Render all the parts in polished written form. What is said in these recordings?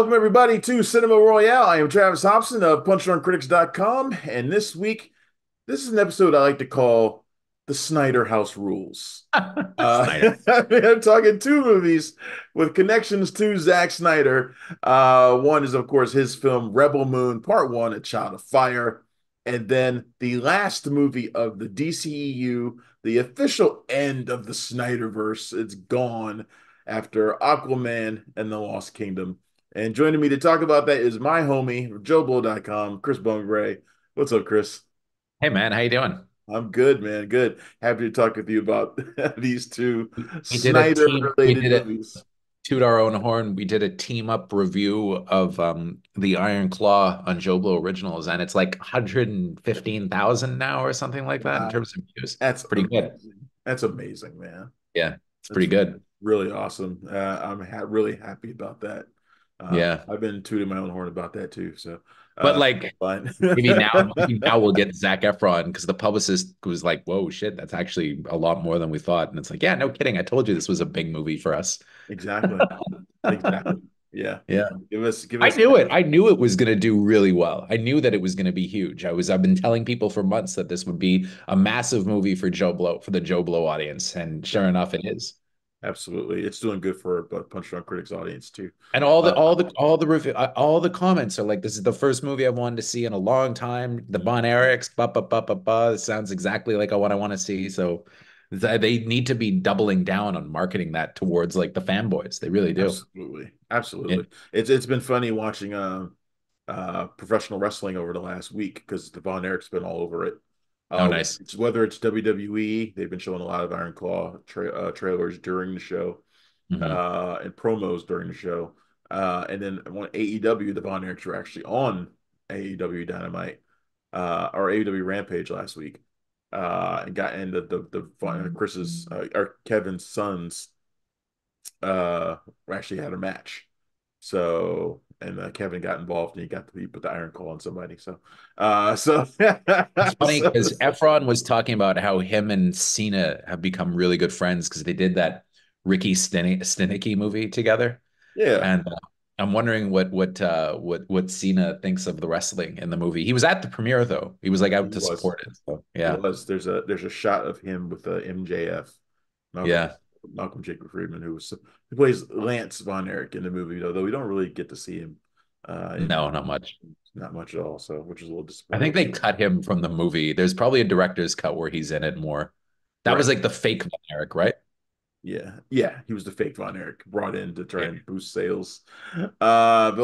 Welcome everybody to Cinema Royale. I am Travis Hobson of PunchdrunKritics.com, and this week, this is an episode I like to call the Snyder House Rules. Snyder. I'm talking two movies with connections to Zack Snyder. One is, of course, his film Rebel Moon Part One, A Child of Fire, and then the last movie of the DCEU, the official end of the Snyderverse. It's gone after Aquaman and the Lost Kingdom. And joining me to talk about that is my homie, JoeBlow.com, Chris Bumbray. What's up, Chris? Hey man, how you doing? I'm good, man. Good. Happy to talk with you about these two We did a team. We Snyder-related did it. movies. Toot our own horn. We did a team up review of the Iron Claw on Joe Blow Originals, and it's like 115,000 now or something like that in Wow, terms of views. that's Pretty good. amazing. That's amazing, man. Yeah, it's pretty That's good. really awesome. I'm really happy about that. Yeah, I've been tooting my own horn about that too. So, but like fine. maybe now we'll get Zac Efron because the publicist was like, "Whoa, shit, that's actually a lot more than we thought." And it's like, yeah, no kidding. I told you this was a big movie for us. Exactly. Exactly. Yeah. Yeah. Give I us knew it. I knew it was going to do really well. I knew that it was going to be huge. I've been telling people for months that this would be a massive movie for Joe Blow, for the Joe Blow audience, and yeah, sure enough, it is. absolutely. It's doing good for Punch Drunk Critics audience too. And all the comments are like, "This is the first movie I've wanted to see in a long time." The Bon Erics, ba ba ba ba ba. It sounds exactly like what I want to see. So they need to be doubling down on marketing that towards like the fanboys. They really do. Absolutely. Yeah. Absolutely. It's been funny watching professional wrestling over the last week because Devon Eric's been all over it. Oh, nice. Whether it's WWE, they've been showing a lot of Iron Claw trailers during the show, Hmm. and promos during the show. And then when AEW, the Von Erichs were actually on AEW Dynamite, or AEW Rampage last week. And got in Chris's or Kevin's sons actually had a match. So and Kevin got involved and he put the iron claw on somebody. So so It's funny so, because Efron was talking about how him and Cena have become really good friends because they did that Ricky Stinicky movie together. yeah, And I'm wondering what Cena thinks of the wrestling in the movie. He was at the premiere though. He was like out he to was. support it. So He yeah, was. There's a shot of him with MJF, Malcolm yeah. Malcolm Jacob Friedman, who plays Lance Von Erich in the movie, though we don't really get to see him No, not much. not much at all, so which is a little I disappointing. think they cut him from the movie. There's probably a director's cut where he's in it more. That was Right. like the fake Von Erich, right? Yeah. Yeah. He was the fake Von Erich brought in to try Yeah. and boost sales. But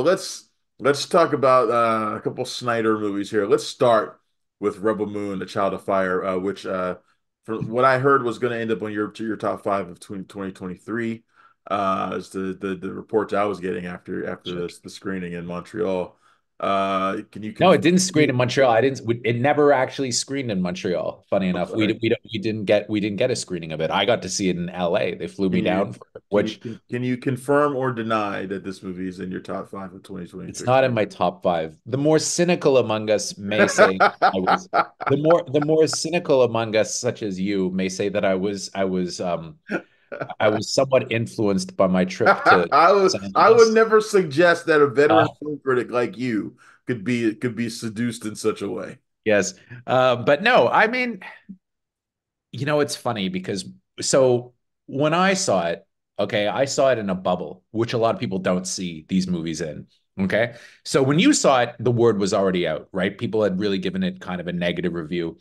let's talk about a couple Snyder movies here. Let's start with Rebel Moon, The Child of Fire, which from what I heard was going to end up on your top five of 2023. Is the reports I was getting after Sure. the screening in Montreal. Can you No, it confirm? didn't screen in Montreal. I didn't. It never actually screened in Montreal. Funny enough, Okay. we didn't get a screening of it. I got to see it in L.A. They flew me Can you down for it, which can you confirm or deny that this movie is in your top five of it's 2023? not in my top five. The more cynical among us may say I was the more cynical among us, such as you, may say that I was somewhat influenced by my trip to Los I would Angeles. never suggest that a veteran Uh, film critic like you could be seduced in such a way. yes, but no, I mean, it's funny because so when I saw it, okay, I saw it in a bubble, which a lot of people don't see these movies in. Okay. So when you saw it, the word was already out, right? People had really given it kind of a negative review.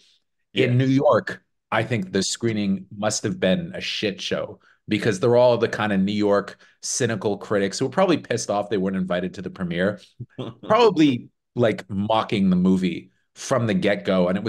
Yeah. In New York, I think the screening must have been a shit show because they're all the kind of New York cynical critics who were probably pissed off they weren't invited to the premiere, probably like mocking the movie from the get-go. And Right. it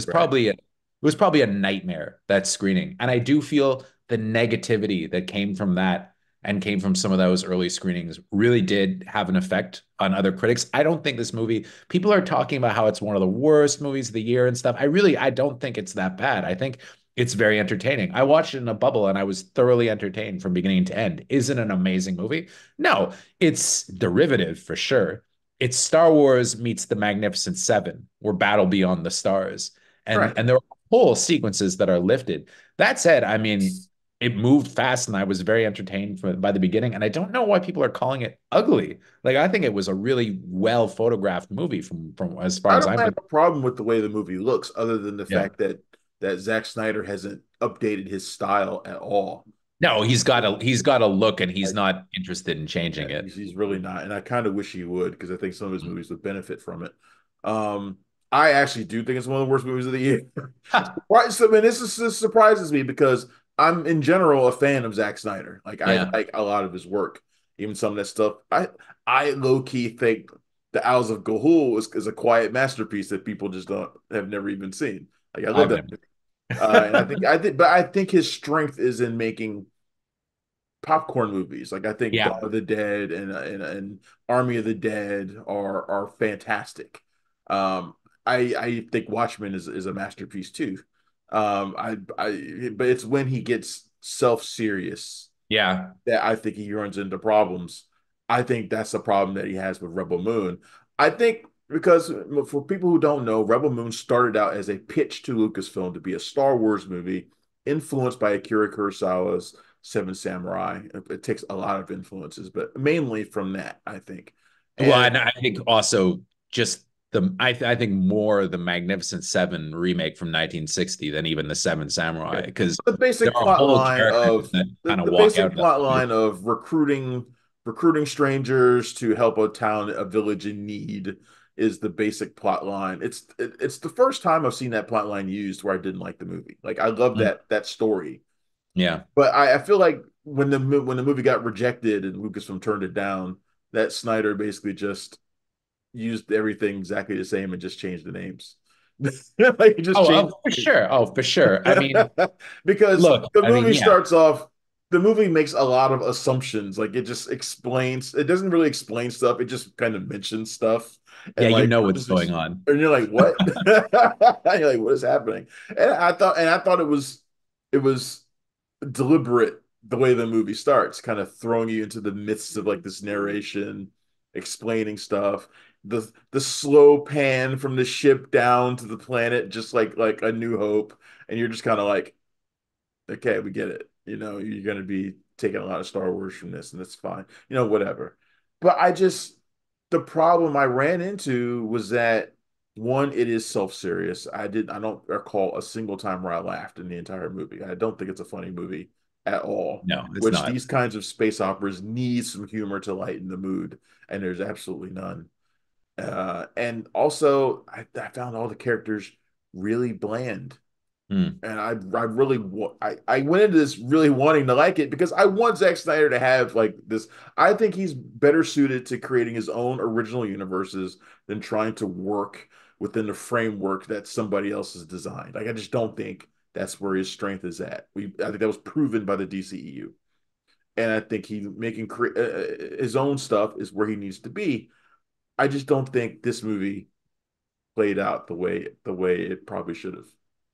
was probably a nightmare, that screening. And I do feel the negativity that came from that and came from some of those early screenings really did have an effect on other critics. I don't think this movie, people are talking about how it's one of the worst movies of the year and stuff. I don't think it's that bad. I think it's very entertaining. I watched it in a bubble and I was thoroughly entertained from beginning to end. Is it an amazing movie? No, it's derivative for sure. It's Star Wars meets the Magnificent Seven or Battle Beyond the Stars. Right. And there are whole sequences that are lifted. That said, I mean, it moved fast and I was very entertained by the beginning. And I don't know why people are calling it ugly. Like I think it was a really well photographed movie from as far I as don't I'm have concerned. a problem with the way the movie looks, other than the Yeah. fact that Zack Snyder hasn't updated his style at all. No, he's got a look and he's Like, not interested in yeah, changing it. he's really not, and I kind of wish he would because I think some of his movies would benefit from it. Um, I actually do think it's one of the worst movies of the year. Right, so, I mean, this surprises me because I'm in general a fan of Zack Snyder. Like I Yeah. like a lot of his work, even some of that stuff. I low key think the Owls of Ga'Hoole is a quiet masterpiece that people just don't have never even seen. Like I love I've that, never. and but I think his strength is in making popcorn movies. Like I think Dawn Yeah. of the Dead and Army of the Dead are fantastic. Um, I think Watchmen is a masterpiece too. But it's when he gets self serious Yeah. that I think he runs into problems. I think that's the problem that he has with Rebel Moon. I think because for people who don't know, Rebel Moon started out as a pitch to Lucasfilm to be a Star Wars movie influenced by Akira Kurosawa's Seven Samurai. It takes a lot of influences, but mainly from that, I think. Well, And and I think also just I think more the Magnificent Seven remake from 1960 than even the Seven Samurai, okay. because The there basic are plot whole line characters of that kind of the walk out basic of that plot movie. line of recruiting strangers to help a town, a village in need is the basic plot line. It's the first time I've seen that plot line used where I didn't like the movie. Like I love Mm. that story, Yeah. but I feel like when the movie got rejected and Lucasfilm turned it down, that Snyder basically just used everything exactly the same and just changed the names. Like he just Oh, changed. oh, for sure. Oh, for sure. I mean, Because look, the I mean, movie yeah. starts off, the movie makes a lot of assumptions. Like it just explains, it doesn't really explain stuff. It just kind of mentions stuff. Yeah, And you like, know I'm what's just, going on. and you're like, what? And you're like, what is happening? And I thought it was deliberate the way the movie starts, kind of throwing you into the midst of like this narration, explaining stuff. The slow pan from the ship down to the planet, just like A New Hope, and you're just kind of like, okay, we get it. You know, you're going to be taking a lot of Star Wars from this, and that's fine. You know, whatever. But the problem I ran into was that one, it is self-serious. I don't recall a single time where I laughed in the entire movie. I don't think it's a funny movie at all, No, it's which not. these kinds of space operas need some humor to lighten the mood, and there's absolutely none. And also, I found all the characters really bland. Mm. And I went into this really wanting to like it because I want Zack Snyder to have like this. I think he's better suited to creating his own original universes than trying to work within the framework that somebody else has designed. Like I just don't think that's where his strength is at. I think that was proven by the DCEU, and I think he making his own stuff is where he needs to be. I just don't think this movie played out the way it probably should have.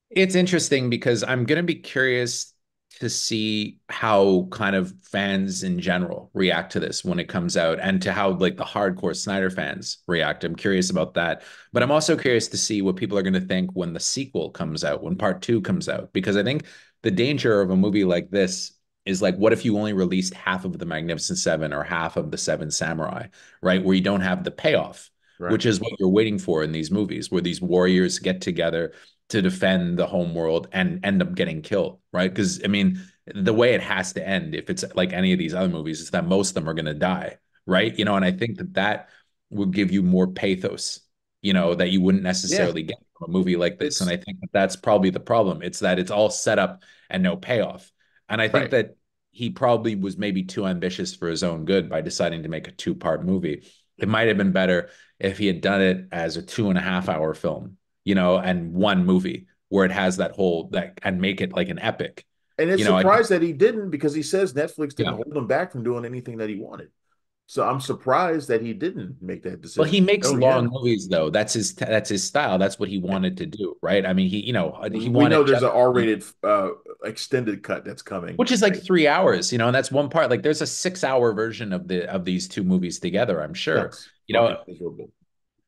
It's interesting because I'm going to be curious to see how kind of fans in general react to this when it comes out and to how like the hardcore Snyder fans react. I'm curious about that. But I'm also curious to see what people are going to think when the sequel comes out, when part two comes out, because I think the danger of a movie like this is like, what if you only released half of the Magnificent Seven or half of the Seven Samurai, right? Where you don't have the payoff, Right. which is what you're waiting for in these movies, where these warriors get together to defend the home world and end up getting killed, right? Because I mean, the way it has to end, if it's like any of these other movies, is that most of them are going to die, right? And I think that that would give you more pathos, that you wouldn't Yeah. necessarily get from a movie like this. And It's I think that that's probably the problem. It's that it's all set up and no payoff. And I think right. that he probably was maybe too ambitious for his own good by deciding to make a two-part movie. It might have been better if he had done it as a 2.5 hour film, and one movie where it has that whole that and make it like an epic. And it's I think, surprised that he didn't because he says Netflix didn't yeah. hold him back from doing anything that he wanted. So I'm surprised that he didn't make that Well, decision. he makes Oh yeah. long movies though. That's his style. That's what he wanted to do, right? I mean, he We wanted know there's an Justice League, R-rated extended cut that's coming. which is like 3 hours, and that's one part. Like there's a 6 hour version of these two movies together, I'm sure. Nuts. You Fucking know, miserable.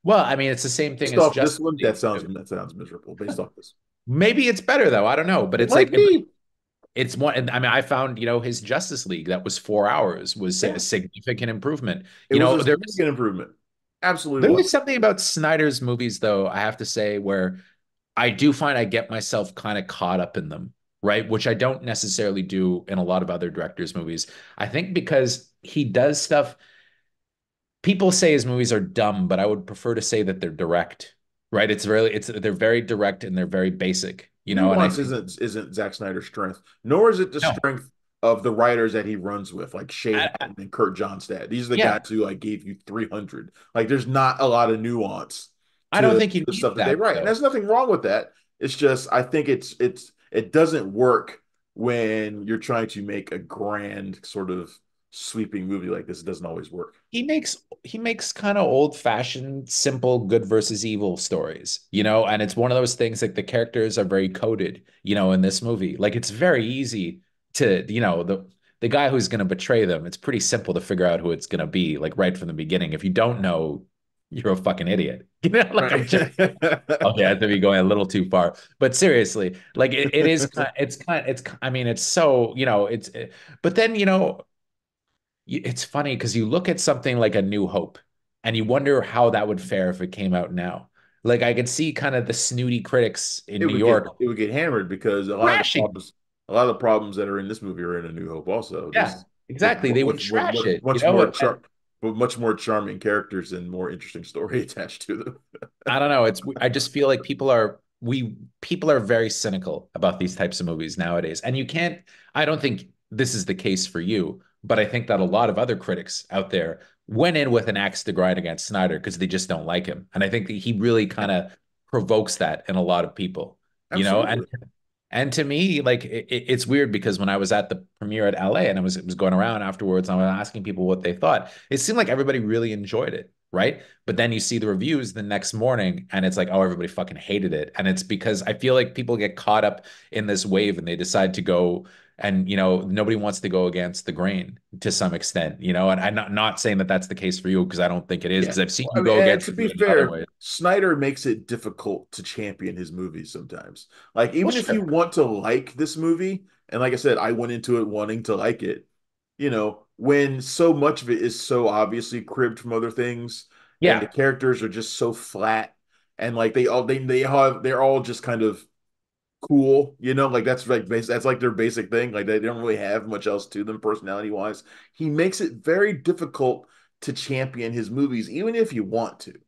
well, I mean, it's the same thing Based as off this Justice one, League. that sounds miserable. Based off this. Maybe it's better though. I don't know, but It it's might like be. it's one. And I mean, I found, his Justice League that was 4 hours was a Yeah, significant improvement. it was a significant improvement. Absolutely There was. was something about Snyder's movies, though, I have to say, where I do find I get myself kind of caught up in them, right? Which I don't necessarily do in a lot of other directors' movies. I think because he does stuff, people say his movies are dumb, but I would prefer to say that they're direct, right? They're very direct and they're very basic, and I Nuance think, isn't Zack Snyder's strength, nor is it the no, strength of the writers that he runs with, like Shea I, Hatton and Kurt Johnstad. These are the yeah, guys who like gave you 300. Like, there's not a lot of nuance I don't to think you the need stuff that they that write, and though. there's nothing wrong with that. It's just I think it doesn't work when you're trying to make a grand sort of sweeping movie like this. It doesn't always work. He makes kind of old-fashioned, simple good versus evil stories, and it's one of those things like the characters are very coded, in this movie. Like it's very easy to, the guy who's going to betray them, it's pretty simple to figure out who it's going to be, like right from the beginning. If you don't know, you're a fucking idiot. Like I'm Right. just okay, I have to be going a little too far. But seriously, like it is kind it's kind it's I mean, it's so, but then, it's funny because you look at something like A New Hope and you wonder how that would fare if it came out now. Like I could see kind of the snooty critics in New York It would get hammered because trashing. a lot of the problems that are in this movie are in A New Hope also, Yeah, just exactly. They would trash it, with much more charming characters and more interesting story attached to them. I don't know. I just feel like people are very cynical about these types of movies nowadays. And you can't, I don't think this is the case for you, but I think that a lot of other critics out there went in with an axe to grind against Snyder because they just don't like him. And I think that he really kind of provokes that in a lot of people, Absolutely. and to me, like it's weird because when I was at the premiere at LA and it was going around afterwards, and I was asking people what they thought. It seemed like everybody really enjoyed it, right? But then you see the reviews the next morning, and it's like, oh, everybody fucking hated it. And it's because I feel like people get caught up in this wave and they decide to go and nobody wants to go against the grain to some extent, and I'm not saying that that's the case for you because I don't think it is Yeah. because I've seen Well, I you mean, go and against to the be grain in other fair, ways. Snyder makes it difficult to champion his movies sometimes. Like, Well, even if you sure. want to like this movie, and like I said, I went into it wanting to like it, when so much of it is so obviously cribbed from other things, and the Yeah. characters are just so flat, and like they're all just kind of cool, like that's like their basic thing. Like they don't really have much else to them personality wise. He makes it very difficult to champion his movies, even if you want to,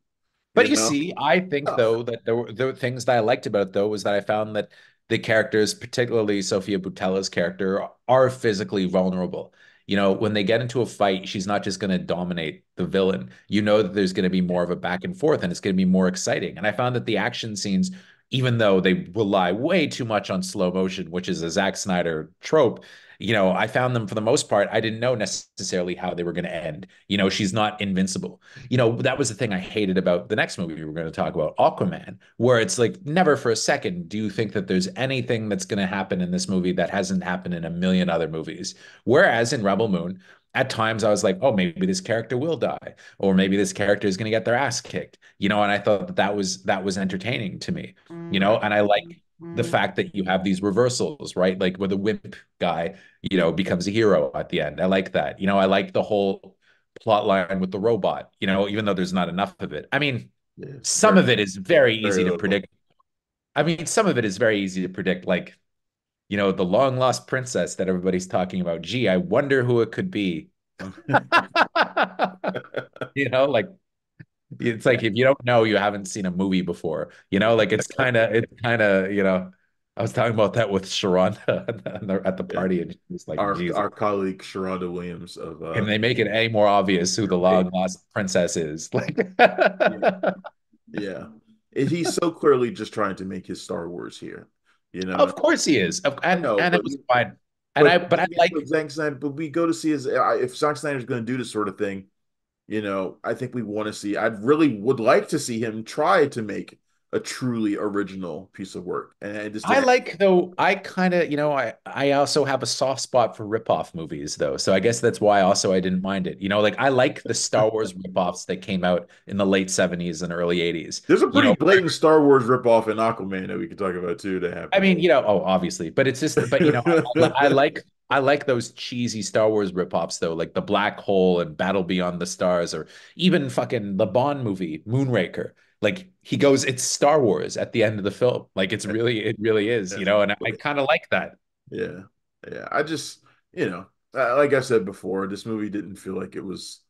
But you you know. see, I think Tough. though that there were things that I liked about it though was that I found that the characters, particularly Sofia Boutella's character, are physically vulnerable. When they get into a fight, she's not just going to dominate the villain. You know that there's going to be more of a back and forth and it's going to be more exciting. And I found that the action scenes, even though they rely way too much on slow motion, which is a Zack Snyder trope, I found them for the most part, I didn't know necessarily how they were going to end. She's not invincible. That was the thing I hated about the next movie we were going to talk about, Aquaman, where it's like never for a second do you think that there's anything that's going to happen in this movie that hasn't happened in a million other movies. Whereas in Rebel Moon, at times I was like, oh, maybe this character will die, or maybe this character is going to get their ass kicked, and I thought that was entertaining to me, Right. and I like the fact that you have these reversals, right? Like where the wimp guy, becomes a hero at the end. I like that. I like the whole plot line with the robot, even though there's not enough of it. I mean, Yeah. some of it is very Very easy to little. predict. I mean, some of it is very easy to predict, like, the long lost princess that everybody's talking about. Gee, I wonder who it could be. Like it's like if you don't know, you haven't seen a movie before. Like it's kind of. I was talking about that with Sharonda at the Yeah. party, and she's like, "Jesus, Our colleague Sharonda Williams of can they make it any more obvious who the long lost princess is?" Like, yeah. Yeah. He's so clearly just trying to make his Star Wars here, you know. of course he is, I and know, and it but was fine. And I like. Zack Snyder, but we go to see his if Zack Snyder's going to do this sort of thing, I think we want to see. I really would like to see him try to make a truly original piece of work, and it just I didn't. like though I kind of, I also have a soft spot for ripoff movies though. So I guess that's why also I didn't mind it. Like I like the Star Wars ripoffs that came out in the late 70s and early 80s. There's a You pretty know, blatant Star Wars ripoff in Aquaman that we could talk about too that I happened. mean, oh, obviously, but it's just, but I like those cheesy Star Wars ripoffs though, like the Black Hole and Battle Beyond the Stars, or even fucking the Bond movie, Moonraker. Like he goes, it's Star Wars at the end of the film. Like it really is, Yeah, and I kind of like that. yeah, yeah. I just, like I said before, this movie didn't feel like it was.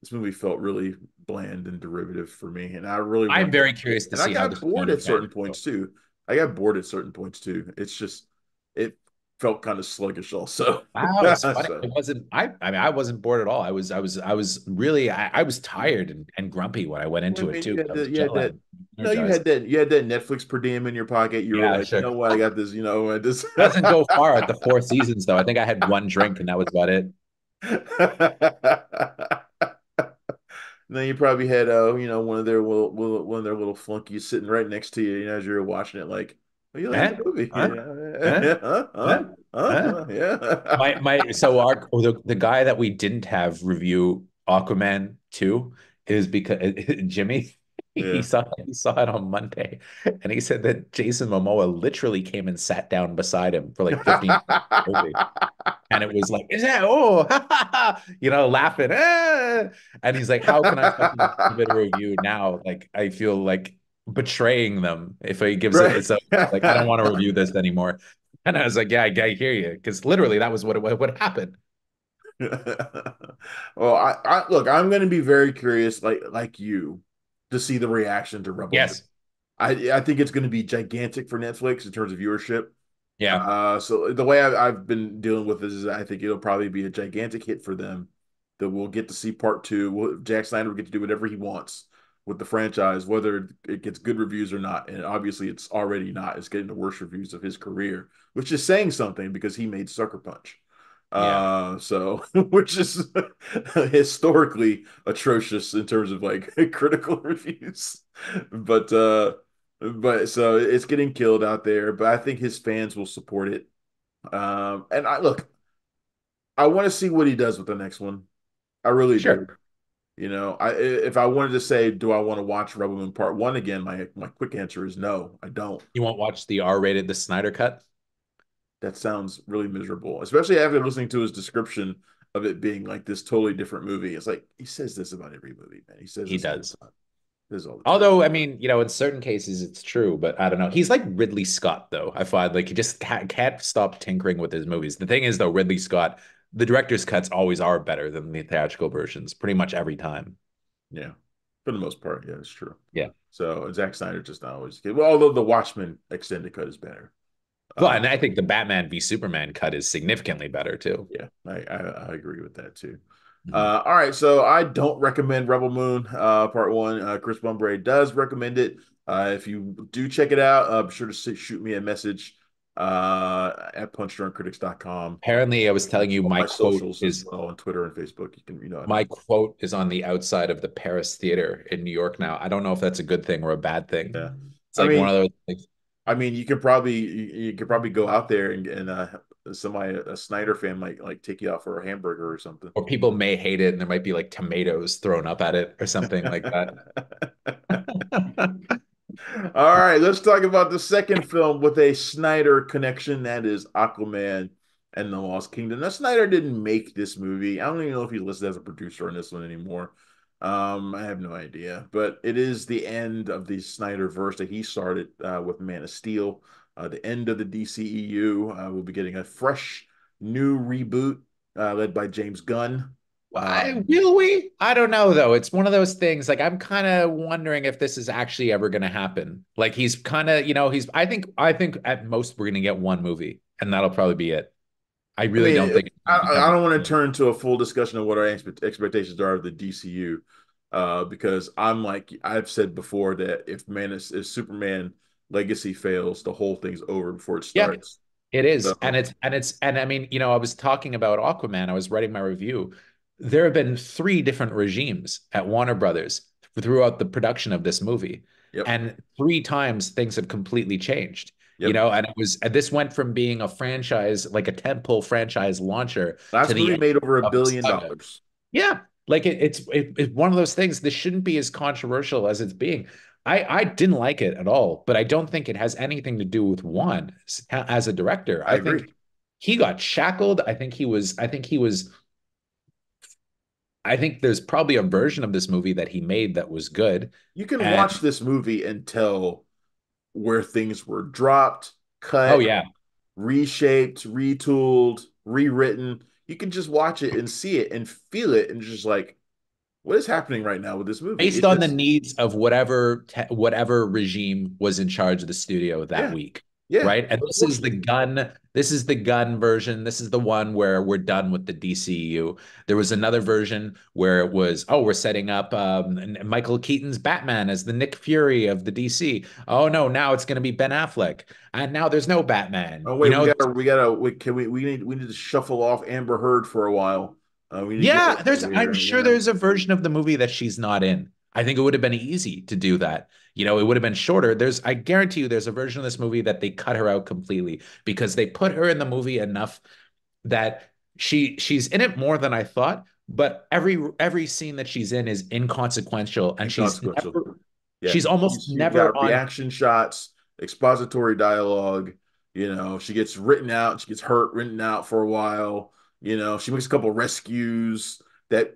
This movie felt really bland and derivative for me, and I really I'm wanted to very like it. curious to And I see how the got bored Snyder at fans certain go. points too. I got bored at certain points too. It's just, it felt kind of sluggish also. Wow, it's funny. So, It wasn't. I mean, I wasn't bored at all. I was really. I was tired and grumpy when I went well, I into it mean, too. I was you had jet that. lagged, No, energized. you had that Netflix per diem in your pocket. You were Yeah, like, you sure. know what, I got this. This. Doesn't go far at the Four Seasons though. I think I had one drink and that was about it. And then you probably had one of their one of their little flunkies sitting right next to you, as you were watching it, like, oh, you like Eh? the movie? Huh? Yeah. Huh? Yeah. Huh? Huh? Huh? Huh? Huh? Huh? Yeah. My so our the guy that we didn't have review Aquaman 2 is because Jimmy Yeah. he saw it on Monday and he said that Jason Momoa literally came and sat down beside him for like 15 minutes of the movie. And it was like, is that laughing. Ah! And he's like, how can I fucking give it a review now? Like I feel like betraying them if he gives it. Right. It's like I don't want to review this anymore. And I was like, yeah, I hear you, because literally that was what happened. Well, I look, I'm going to be very curious, like you, to see the reaction to Rebel Moon. Yes. I think it's going to be gigantic for Netflix in terms of viewership. Yeah. So the way I've been dealing with this is I think it'll probably be a gigantic hit for them. That we'll get to see part two. Jack Snyder will get to do whatever he wants with the franchise, whether it gets good reviews or not. And obviously, it's already not. It's getting the worst reviews of his career, which is saying something because he made Sucker Punch. Yeah. So which is historically atrocious in terms of like critical reviews. But but so it's getting killed out there, but I think his fans will support it. And I look, I want to see what he does with the next one. I really do. Sure. If I wanted to say, do I want to watch Rebel Moon Part One again? My quick answer is no, I don't. You won't watch the R-rated, the Snyder cut? That sounds really miserable, especially after listening to his description of it being like this totally different movie. It's like he says this about every movie, man. He says He this all does. the time. This all the time. Although, I mean, in certain cases it's true, but I don't know. He's like Ridley Scott, though. I find like he just can't stop tinkering with his movies. The thing is, though, Ridley Scott, the director's cuts always are better than the theatrical versions, pretty much every time. Yeah, for the most part, yeah, it's true. Yeah. So Zack Snyder just not always good. Well, although the Watchmen extended cut is better. Well, Uh, and I think the Batman v Superman cut is significantly better too. yeah, I agree with that too. Mhm. All right, so I don't recommend Rebel Moon Part One. Chris Bumbray does recommend it. If you do check it out, be sure to shoot me a message at punchdrunkcritics.com. Apparently, I was telling you On my socials as well on Twitter and Facebook. You can, my quote is on the outside of the Paris Theater in New York now. I don't know if that's a good thing or a bad thing. yeah. It's I like one mean, of those things. you could probably go out there and somebody a Snyder fan might like take you out for a hamburger or something. Or people may hate it and there might be like tomatoes thrown up at it or something like that. All right, let's talk about the second film with a Snyder connection. That is Aquaman and the Lost Kingdom. Now, Snyder didn't make this movie. I don't even know if he's listed as a producer on this one anymore. I have no idea, but it is the end of the Snyderverse that he started with Man of Steel. The end of the DCEU. We'll be getting a fresh new reboot led by James Gunn. Why Um, will we? I don't know though. It's one of those things. Like I'm kind of wondering if this is actually ever going to happen. Like he's kind of, he's. I think at most we're going to get one movie, and that'll probably be it. I I really mean, don't think it's going to I become. don't want to turn to a full discussion of what our expectations are of the DCU, because I'm like I've said before that if Superman Legacy fails, the whole thing's over before it Yeah, starts. it is, So and I mean, I was talking about Aquaman. I was writing my review. There have been three different regimes at Warner Brothers throughout the production of this movie. Yep. And three times things have completely changed. Yep. And this went from being a franchise, like a tentpole franchise launcher, to Last the movie end made over a of a billion saga. dollars. Yeah, like it's one of those things. This shouldn't be as controversial as it's being. I didn't like it at all, but I don't think it has anything to do with Juan as a director. I I agree. think he got shackled. I think there's probably a version of this movie that he made that was good. You can And watch this movie and tell where things were dropped, oh cut, yeah, reshaped, retooled, rewritten. You can just watch it and see it and feel it and just like, what is happening right now with this movie? based It on the just, needs of whatever regime was in charge of the studio that yeah, week, yeah, right? And unfortunately. this is the gun version. This is the one where we're done with the DCEU. There was another version where it was, oh, we're setting up Michael Keaton's Batman as the Nick Fury of the DC. Oh no, now it's going to be Ben Affleck, and now there's no Batman. Oh wait, we need to shuffle off Amber Heard for a while. We need to get Yeah, her in I'm here, you sure know. there's a version of the movie that she's not in. I think it would have been easy to do that. It would have been shorter. I guarantee you there's a version of this movie that they cut her out completely because they put her in the movie enough that she's in it more than I thought, but every scene that she's in is inconsequential and Inconsequential. Yeah, she's almost she's never got on. reaction shots, expository dialogue. You know, she gets written out, she gets hurt, written out for a while. You know, she makes a couple rescues that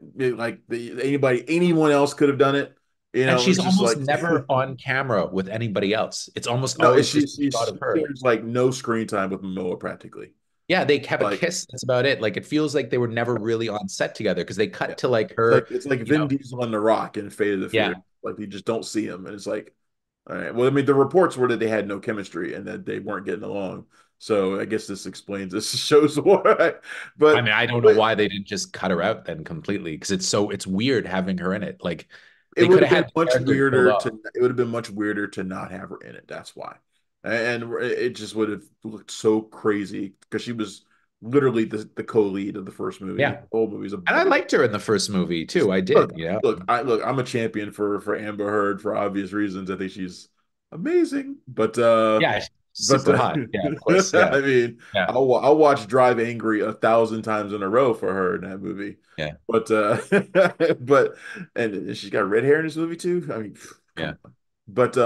anyone else could have done it. You And know, she's it's just almost like never on camera with anybody else. It's almost no, always just a shot of her. there's like no screen time with Momoa practically. Yeah, they have a Like, kiss. That's about it. Like it feels like they were never really on set together because they yeah, cut to like her, it's like you Vin know. Diesel and The Rock in Fate of the Yeah. Furious. Like you just don't see him, and it's like, all right. Well, I mean, the reports were that they had no chemistry and that they weren't getting along. So I guess this explains this shows why. I But mean, I don't know but why they didn't just cut her out then completely because it's weird having her in it. Like it they would could have have been had the much character killed weirder to off. it would have been much weirder to not have her in it. That's why. And it just would have looked so crazy because she was literally the co-lead of the first movie. Yeah. The whole movie's a And I liked her in the first movie too. I look, did. I'm a champion for Amber Heard for obvious reasons. I think she's amazing, Yeah, but super hot. Yeah, of course. Yeah. I mean, Yeah. I'll watch Drive Angry 1,000 times in a row for her in that movie. Yeah. But but and she's got red hair in this movie too. I mean, Yeah. come on. But it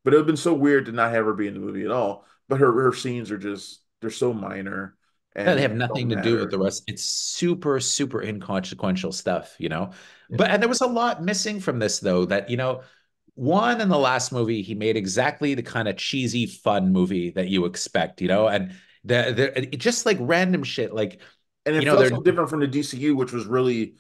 would have been so weird to not have her be in the movie at all. But her scenes are just they're so minor Yeah, they and have they don't nothing to do with matter. the rest. It's super, super inconsequential stuff. Yeah. And there was a lot missing from this, though, one in the last movie, he made exactly the kind of cheesy, fun movie that you expect, and it just like random shit. Like, And it felt they're so different from the DCU, which was really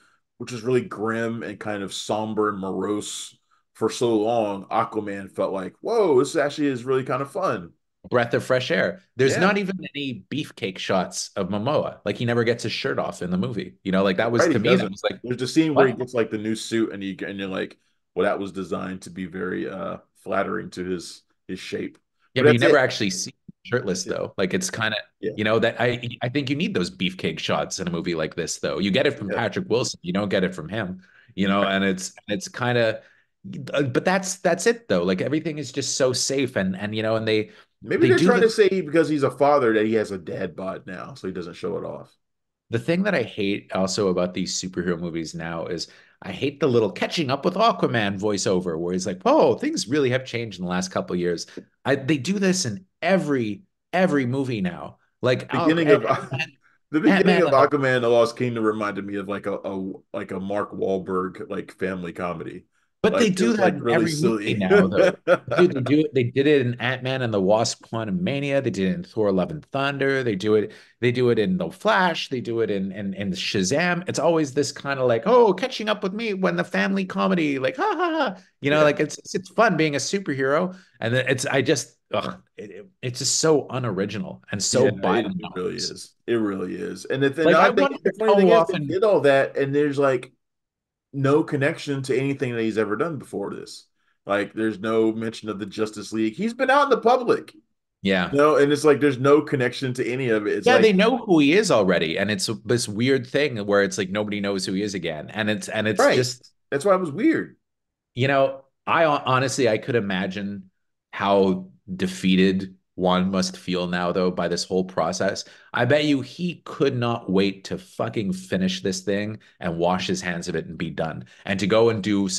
grim and kind of somber and morose for so long. Aquaman felt like, whoa, this actually is really kind of fun. breath of fresh air. There's Yeah, not even any beefcake shots of Momoa. Like, he never gets his shirt off in the movie. Like, that was right. He to me, that doesn't. was like, There's the scene where he what? gets like the new suit, and you're like, well, that was designed to be very flattering to his shape. Yeah, But but you that's never it. actually see him shirtless That's it. though. Like it's kind of, Yeah, that I think you need those beefcake shots in a movie like this though. You get it from yeah. Patrick Wilson, you don't get it from him, and it's kind of, but that's it though. Like everything is just so safe and Maybe they they're do trying the to say because he's a father that he has a dad bod now, so he doesn't show it off. the thing that I hate also about these superhero movies now is I hate the little catching up with Aquaman voiceover where he's like, "Oh, things really have changed in the last couple of years." They do this in every movie now. Like Beginning of the beginning Ant-Man of and the Aquaman and the Lost Kingdom reminded me of like a Mark Wahlberg like family comedy. But they Like it do was that like in really every movie silly. now, though. Dude, they do it. They did it in Ant-Man and the Wasp: Quantumania. They did it in Thor: Love and Thunder. They do it. They do it in The Flash. They do it in Shazam. It's always this kind of like, oh, catching up with me when the family comedy, like, ha ha ha. Yeah. Like it's fun being a superhero, and then it's just so unoriginal and so Yeah, by the it really numbers. is. It really is. And Like I the wonder funny thing how is they often. did all that and there's like no connection to anything that he's ever done before this. Like there's no mention of the Justice League. He's been out in the public. Yeah. No, and it's like there's no connection to any of it. It's Yeah, like they know who he is already, and it's this weird thing where it's like nobody knows who he is again, and it's right. just That's why it was weird. you know Honestly, I could imagine how defeated Juan must feel now, though, by this whole process. I bet you he could not wait to fucking finish this thing and wash his hands of it and be done. And to go and do he's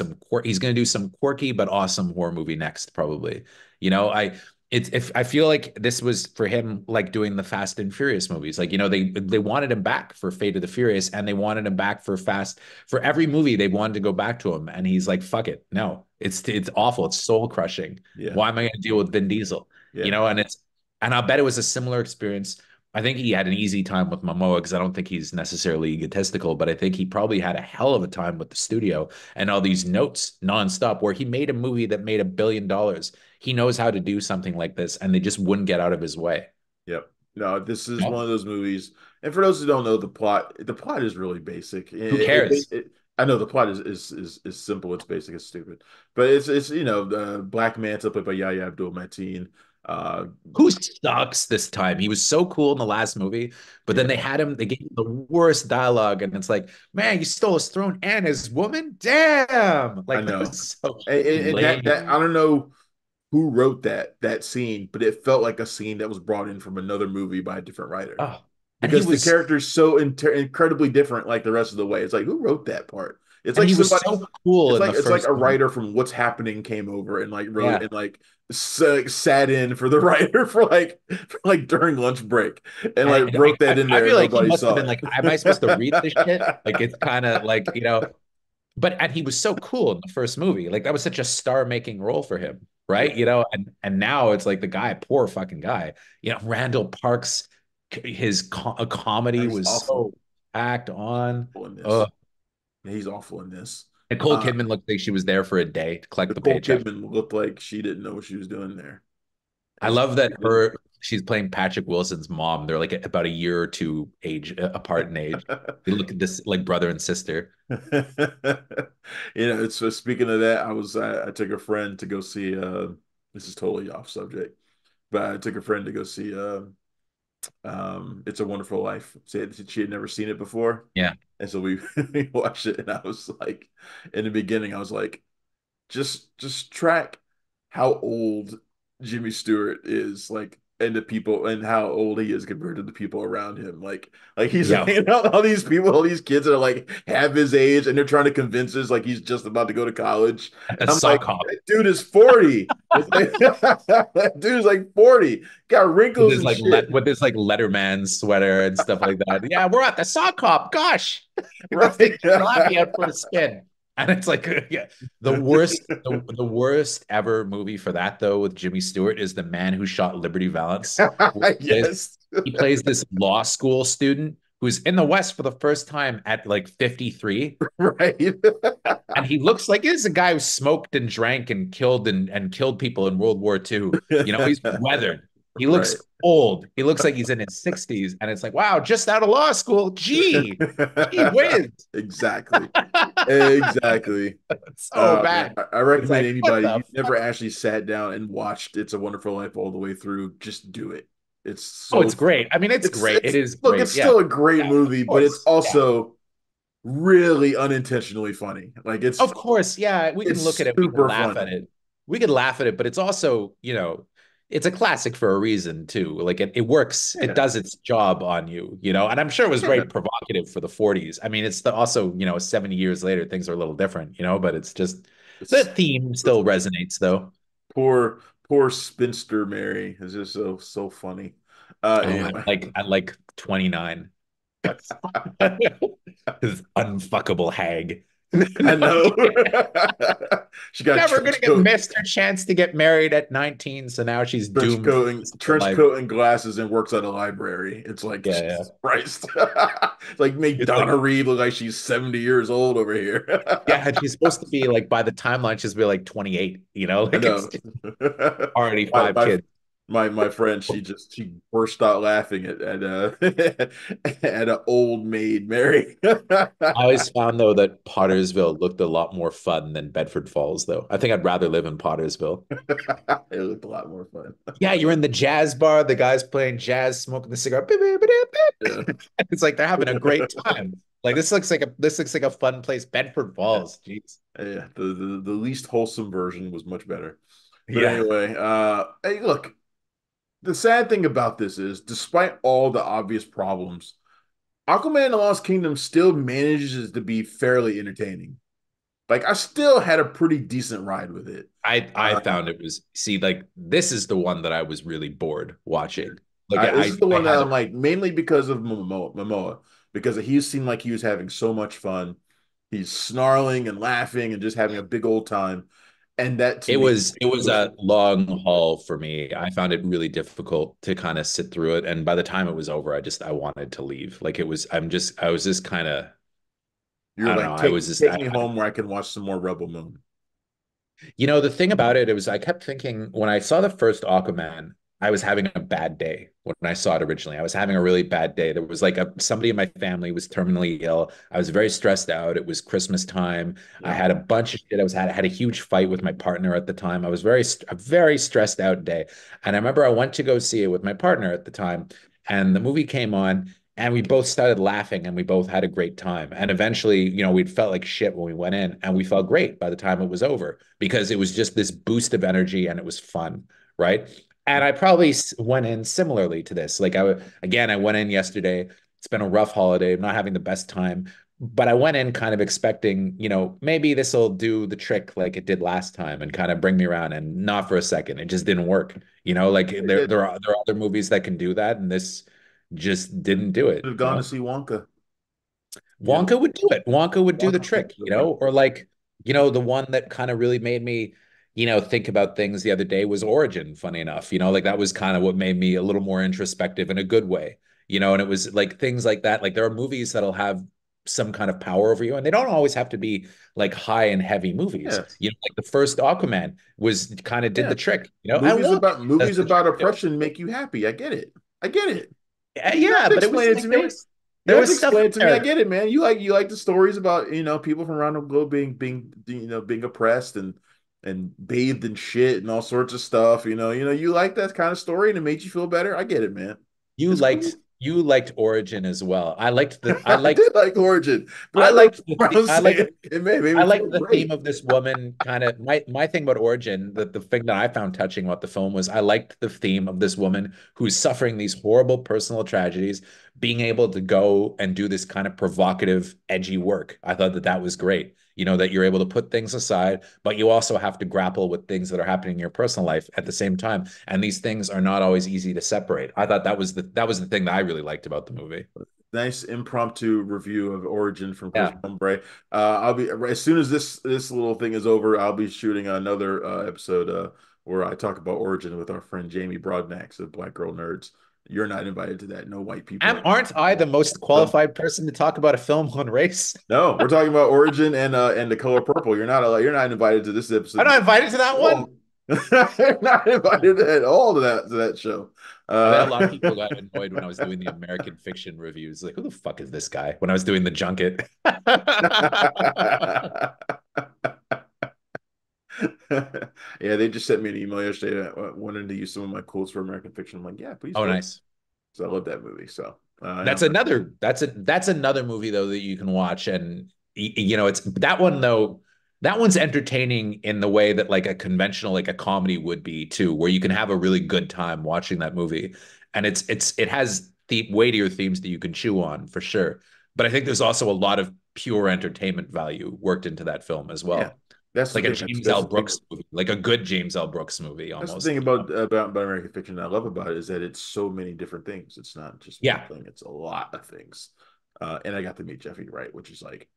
going to do some quirky but awesome horror movie next, probably. You know, it's if I feel like this was for him like doing the Fast and Furious movies. Like, they wanted him back for Fate of the Furious and they wanted him back for every movie they wanted to go back to him. And he's like, fuck it. No, it's awful. It's soul crushing. Yeah, Why am I going to deal with Vin Diesel? yeah, And I'll bet it was a similar experience. I think he had an easy time with Momoa because I don't think he's necessarily egotistical, but I think he probably had a hell of a time with the studio and all these notes nonstop where he made a movie that made $1 billion. He knows how to do something like this, and they just wouldn't get out of his way. yep. No, this is one No? of those movies. And for those who don't know the plot is really basic. Who cares? I know the plot is simple. It's basic. It's stupid, but it's Black Manta played by Yahya Abdul-Mateen. Uh, Who sucks this time? He was so cool in the last movie, but then yeah, they gave him the worst dialogue, and it's like, man, you stole his throne and his woman? Damn. I Like, that know. was so And that I lame. don't know who wrote that scene, but it felt like a scene that was brought in from another movie by a different writer Oh, and he because the was character's so incredibly different like the rest of the way. It's like who wrote that part? It's and like he was somebody so cool in the it's like first a movie. writer from What's Happening came over and like wrote Yeah. and like sat in for the writer for like during lunch break and like And wrote that in I there feel and like he nobody must have saw been like, am I supposed to read this shit? Like it's kind of like, and he was so cool in the first movie. Like that was such a star-making role for him, right? Yeah, And now it's like the guy, poor fucking guy. Randall Parks, his comedy he's was awful so packed on. in this. Uh, He's awful in this. Nicole Uh, Kidman looked like she was there for a day to collect the Nicole paycheck. Kidman looked like she didn't know what she was doing there. I As love that she's playing Patrick Wilson's mom. They're like about a year or two age apart in age. They look at this like brother and sister. So speaking of that, I took a friend to go see this is totally off subject, but I took a friend to go see It's a Wonderful Life. She had never seen it before. Yeah. And so we, we watched it and I was like in the beginning, I was like, just track how old Jimmy Stewart is, like, and the people and how old he is compared to the people around him. Like he's Yeah. hanging out with all these people, all these kids that are like half his age, and they're trying to convince us like he's just about to go to college. At And the I'm like, sock hop that dude is 40. It's like, that dude's like 40, got wrinkles and shit. with this like Letterman sweater and stuff like that. Yeah, we're at the sock hop. Gosh, let's Right. take Robbie out for a spin. And it's like yeah, the worst ever movie for that though with Jimmy Stewart is The Man Who Shot Liberty Valance. Yes. He plays this law school student who's in the West for the first time at like 53. Right. And he looks like he's a guy who smoked and drank and killed people in World War II. He's weathered. He looks Right. old. He looks like he's in his 60s. And it's like, wow, just out of law school. Gee whiz. Exactly. Exactly. So Man, bad. I It's recommend like, what anybody the you've never fuck? actually sat down and watched It's a Wonderful Life all the way through, just do it. It's Oh, so it's great. I mean, it's great. It it's is look, great. it's Yeah. still a great Yeah, of movie, but it's course. Yeah. also really unintentionally funny. Like Of course. Yeah. We can look it's at it. We can super laugh at funny. it. We can laugh at it, but it's also, it's a classic for a reason too. Like it works. It Yeah. does its job on you, and I'm sure it was very Yeah. provocative for the 40s. I mean, also, 70 years later, things are a little different, but it's just the It's theme still resonates though. poor spinster Mary is just so funny. Oh, Anyway. at like 29. This unfuckable hag. I know. She got Never gonna get missed her chance to get married at 19, so now she's doomed for the rest of her trench life. coat and glasses and works at a library. It's like Yeah, yeah. Jesus Christ. Like make It's like, Donna Reed look like she's 70 years old over here. yeah, and she's supposed to be like by the timeline, she's be like 28, I like it's know. already By, five by kids. My friend, she burst out laughing at at an old maid Mary. I always found though that Pottersville looked a lot more fun than Bedford Falls, though. I think I'd rather live in Pottersville. It looked a lot more fun. Yeah, you're in the jazz bar, the guy's playing jazz, smoking the cigar. Beep, beep, beep, beep. Yeah. It's like they're having a great time. Like this looks like a fun place. Bedford Yeah. Falls. Jeez. Yeah. The least wholesome version was much better. But Yeah. anyway, hey, look, the sad thing about this is, despite all the obvious problems, Aquaman and the Lost Kingdom still manages to be fairly entertaining. Like I still had a pretty decent ride with it. I found it was see like this is the one that I was really bored watching. Like This is the I one that had I'm a like mainly because of Momoa, because he seemed like he was having so much fun. He's snarling and laughing and just having a big old time, and that to me it was was a long haul for me. I found it really difficult to kind of sit through it. And by the time it was over, I wanted to leave. Like it was I was just kind of you're I don't know. like I was just take me home where I can watch some more Rebel Moon. you know, the thing about it, it was I kept thinking when I saw the first Aquaman, I was having a bad day when I saw it originally. I was having a really bad day. There was like somebody in my family was terminally ill. I was very stressed out. It was Christmas time. I Yeah, had a bunch of shit. I had a huge fight with my partner at the time. I was a very stressed out day. And I remember I went to go see it with my partner at the time, and the movie came on and we both started laughing and we both had a great time. And eventually, you know, we'd felt like shit when we went in and we felt great by the time it was over because it was just this boost of energy and it was fun, right? And I probably went in similarly to this. Like again, I went in yesterday. It's been a rough holiday. I'm not having the best time, but I went in kind of expecting, you know, maybe this will do the trick like it did last time and kind of bring me around. And not for a second. It just didn't work. You know, like it didn't. there are other movies that can do that, and this just didn't do Should it, have you gone to know? see Wonka. You know, Wonka would do it. Wonka would do the Wonka could trick, do you it, man. know? Or like, you know, the one that kind of really made me, you know, think about things the other day was Origin, funny enough. You know, like that was kind of what made me a little more introspective in a good way, you know, and it was like things like that. Like there are movies that'll have some kind of power over you, and they don't always have to be like high and heavy movies. Yes, You know, like the first Aquaman was kind of did the yeah. trick, you know, and Will does Movies the trick about too. oppression make you happy. I get it. I get it. Yeah, You don't have yeah, to but it explain was it to like me. You there don't have to was stuff in explain it to me. I there. get it, man. You like the stories about, people from around the globe being being oppressed and bathed in shit and all sorts of stuff. You like that kind of story and it made you feel better. I get it, man. It's cool. You liked Origin as well. I did like Origin, but I I like liked what I'm I like saying. It made I me like feel the theme great. of this woman kind of my thing about Origin, the thing that I found touching about the film was I liked the theme of this woman who's suffering these horrible personal tragedies, being able to go and do this kind of provocative, edgy work. I thought that that was great. You know, that you're able to put things aside, but you also have to grapple with things that are happening in your personal life at the same time. And these things are not always easy to separate. I thought that was the thing that I really liked about the movie. Nice impromptu review of Origin from Chris Yeah. Bumbray. I'll be as soon as this little thing is over, I'll be shooting another episode where I talk about Origin with our friend Jamie Broadnax of Black Girl Nerds. You're not invited to that. No white people. Aren't I the most So qualified person to talk about a film on race? no, we're talking about Origin and The Color Purple. You're not invited to this I'm episode not invited to that at one. all. You're not invited at all to that show. I bet a lot of Uh, people got annoyed when I was doing the American fiction reviews. Like, who the fuck is this guy? When I was doing the junket. Yeah, they just sent me an email yesterday wanting to use some of my quotes for American Fiction. I'm like, yeah, please Oh, go. nice. So I love that movie. So That's another movie though that you can watch, and you know it's that one though. That one's entertaining in the way that like a conventional like a comedy would be too, where you can have a really good time watching that movie, and it has the weightier themes that you can chew on for sure. But I think there's also a lot of pure entertainment value worked into that film as yeah, well, that's the like a thing. James That's L. the thing. Brooks movie, like a good James L. Brooks movie That's the almost. thing You know? about American Fiction that I love about it is that it's so many different things. It's not just one Yeah, thing. It's a lot of things. And I got to meet Jeffrey Wright, which is like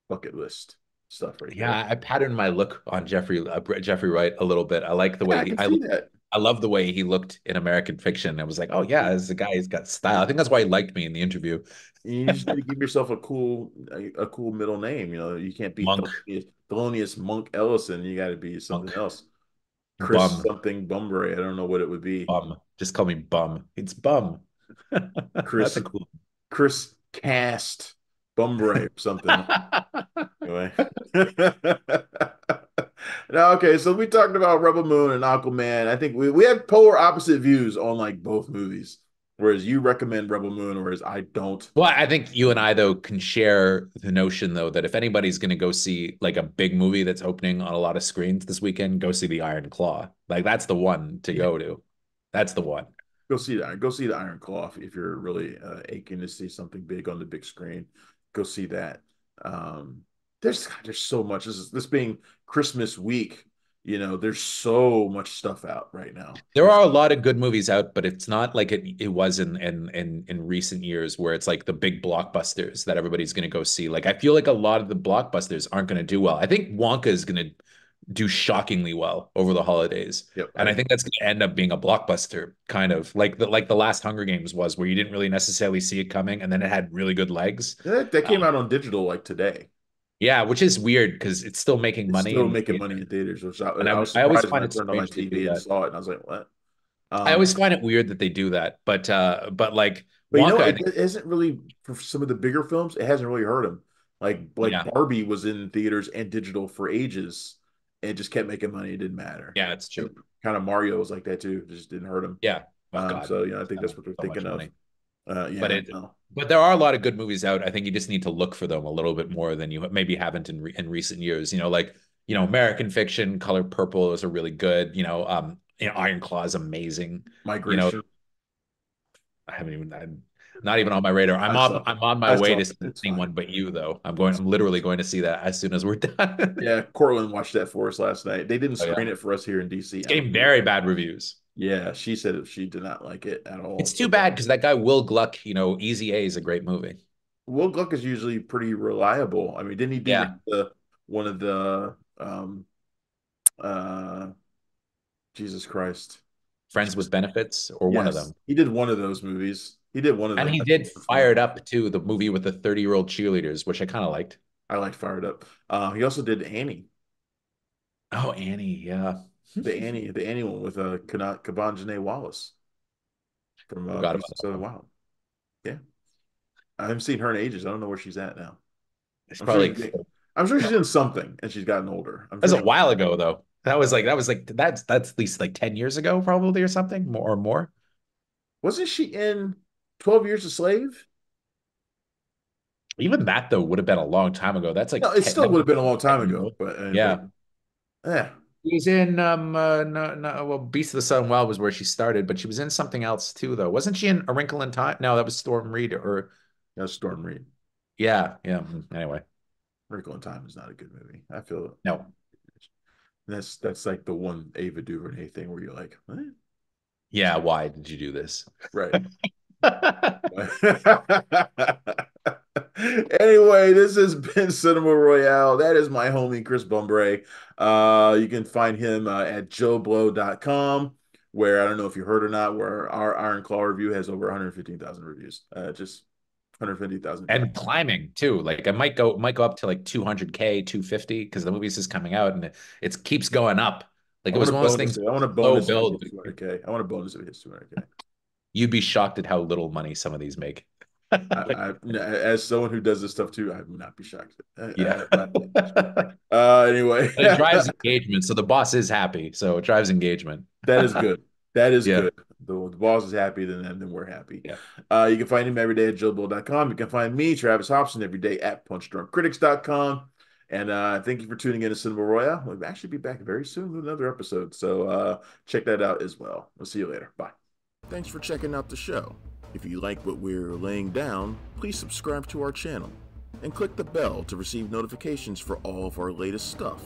bucket list stuff right there. yeah, I patterned my look on Jeffrey Wright a little bit. I like the Yeah, way I can see that. I love the way he looked in American Fiction. I was like, oh yeah, as a guy, he's got style. I think that's why he liked me in the interview. You just need to give yourself a cool middle name. You can't be Monk, Thelonious Monk Ellison. You got to be something Monk. else. Chris Bum. something Bumbray. I don't know what it would be. Bum. Just call me Bum. It's Bum. That's Chris a cool. Chris Cast Bumbray or something. Anyway. Now, okay, so we talked about Rebel Moon and Aquaman. I think we have polar opposite views on like both movies. Whereas you recommend Rebel Moon, whereas I don't. Well, I think you and I though can share the notion though that if anybody's going to go see like a big movie that's opening on a lot of screens this weekend, go see the Iron Claw. Like that's the one to Yeah, go to. That's the one. go see that. Go see the Iron Claw if you're really aching to see something big on the big screen. Go see that. Um, there's so much. This being Christmas week, there's so much stuff out right now. There are a lot of good movies out, but it's not like it was in recent years where it's like the big blockbusters that everybody's going to go see. Like I feel like a lot of the blockbusters aren't going to do well. I think Wonka is going to do shockingly well over the holidays. Yep, And I think that's going to end up being a blockbuster, kind of like the last Hunger Games was, where you didn't really necessarily see it coming, and then it had really good legs. that came out on digital like today. Yeah, which is weird because it's still making It's money still in making money in theaters. theaters, which And I was I always surprised when find I it turned on my strange they do TV and that. saw it, and I was like, "What?" I Um, always find it weird that they do that, but like but Wonka, I it think, isn't really for some of the bigger films. It hasn't really hurt them. Like yeah, Barbie was in theaters and digital for ages, and just kept making money. It didn't matter. yeah, it's And true. kind of Mario was like that too. It just didn't hurt them. Yeah. Oh God, So I think that's what they're so much thinking of. money. But Yeah, it, no. but there are a lot of good movies out. I think you just need to look for them a little bit more than you maybe haven't in recent years. Like American Fiction, Color Purple is a really good. Iron Claw is amazing. You know, Migration. I'm not even on my radar. I saw I'm on my I way saw to it. see It's fine. anyone but you though. I'm literally going to see that as soon as we're done. Yeah, Cortland watched that for us last night. They didn't Oh yeah. screen it for us here in DC. It's I don't getting know. very bad reviews. Yeah, she said she did not like it at It's all. too bad because that guy Will Gluck, Easy A is a great movie. Will Gluck is usually pretty reliable. I mean, didn't he do Yeah. one of the uh Jesus Christ. Friends with Benefits or one of Yes, them. he did one of those movies. He did one of And them. he I think did it was fun. Fired Up too, the movie with the 30-year-old cheerleaders, which I kind of liked. I liked Fired Up. He also did Annie, Oh, Annie, yeah. the Annie one with Kaban Wallace from Forgot about Beast of that Southern one. Wild. Yeah, I haven't seen her in ages. I don't know where she's at now. It's I'm sure probably I'm sure she's in something, and she's gotten older. I'm that's sure. a while ago though. That's at least like 10 years ago, probably or something, more or more. Wasn't she in 12 Years a Slave? Even that though would have been a long time ago. That's No, like it 10, still that would was have been a long time 10 years ago, old. but Yeah. yeah, She was in no, no, well, Beast of the Southern Wild was where she started, but she was in something else too though. Wasn't she in A Wrinkle in Time? No, that was Storm Reed or that's Storm Reed. yeah, yeah. Anyway, Wrinkle in Time is not a good movie. I feel no. that's like the one Ava DuVernay thing where you're like, what? Yeah, why did you do this? Right. Anyway, this has been Cinema Royale. That is my homie Chris Bumbray. You can find him at joeblow.com, where I don't know if you heard or not, where our Iron Claw review has over 115,000 reviews. Just 150,000 views. And climbing too. Like I might go up to like 200K, 250 because the movie's just coming out and it keeps going up. Like I it want was a one of those bonus. things, I want a low bonus if it build. hits 200K. I want a bonus if it hits 200K. You'd be shocked at how little money some of these make. Like, As someone who does this stuff too, I would not be shocked. yeah. Anyway, But it drives engagement. So the boss is happy. So it drives engagement. that is good. That is Yeah. good. The boss is happy, then we're happy. Yeah. You can find him every day at joebull.com. You can find me, Travis Hobson, every day at punchdrunkcritics.com. And thank you for tuning in to Cinema Royale. We'll actually be back very soon with another episode. So check that out as well. We'll see you later. Bye. Thanks for checking out the show. If you like what we're laying down, please subscribe to our channel and click the bell to receive notifications for all of our latest stuff.